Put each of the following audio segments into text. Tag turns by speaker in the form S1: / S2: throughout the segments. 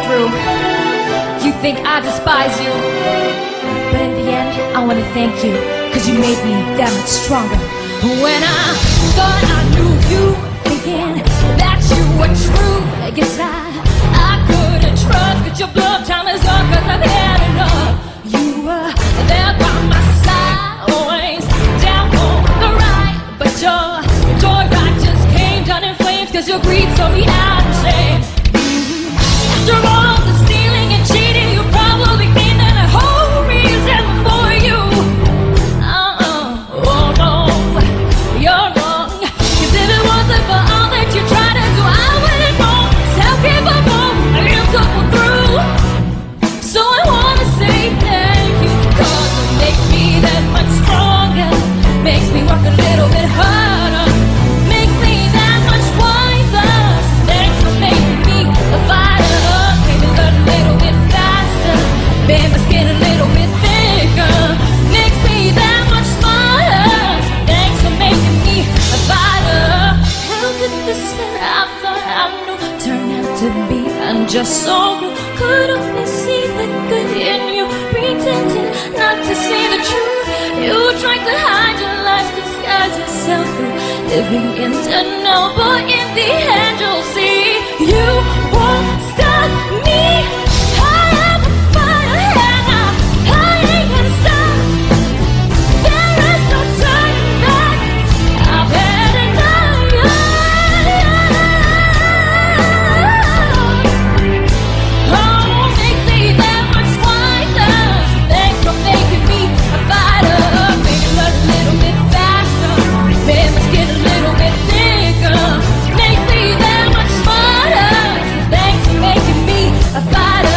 S1: through. You think I despise you, but in the end, I wanna thank you, cause you made me that much stronger. When I thought I knew you, thinking that you were true, I guess I couldn't trust, cause your blood time is up, cause I've had enough. You were there by my side, always down for the ride, but your joyride just came down in flames, cause your greed saw me out of shame. After all the stealing and cheating, you probably think that the whole reason for you. Oh no, you're wrong, cause if it wasn't for all that you tried to do, I wouldn't know how capable you to go through. So I wanna say thank you, cause it makes me that much stronger, makes me work a little bit harder, makes me that much wiser. Thanks for making me a fighter, made me learn a little bit faster, made my skin a little bit thicker, makes me that much smarter. Thanks for making me a fighter. How could this man I thought I knew turn out to be unjust so cruel? Could only see the good in you, pretending not to see the truth. You tried to hide your lies, disguise yourself through living in denial, but in the end you'll see you won't stop me. I am a fighter and I ain't gonna stop. There is no turning back, I've had enough. Oh, makes me that much wiser. Thanks for making me a fighter, made me learn a little bit faster, made my skin a little bit thicker, makes me that much smarter. Thanks for making me a fighter.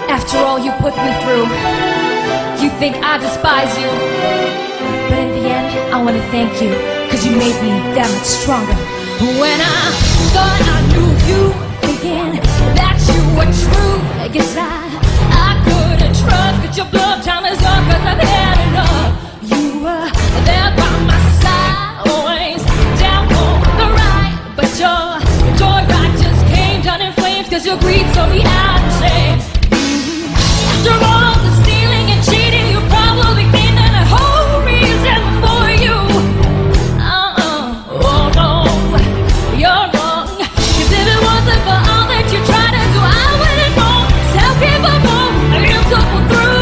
S1: After all you put me through, you think I despise you, but in the end, I wanna thank you, cause you made me that much stronger. When I thought I knew you, thinking that you were true, I guess I couldn't trust, cause your blood time is up, cause I've had enough. You were there by my side, always down for the ride, but your joyride just came down in flames, cause your greed saw me out of shame. After all the stealing and cheating, you probably think that the whole reason for you. Oh no, you're wrong, cause if it wasn't for all that you tried to do, I wouldn't know how capable you to go through.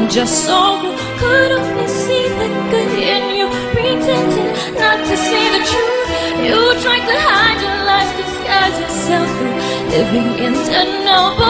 S1: just so rude. Could only see the good in you, pretending not to see the truth. You tried to hide your lies, disguise yourself, living in denial.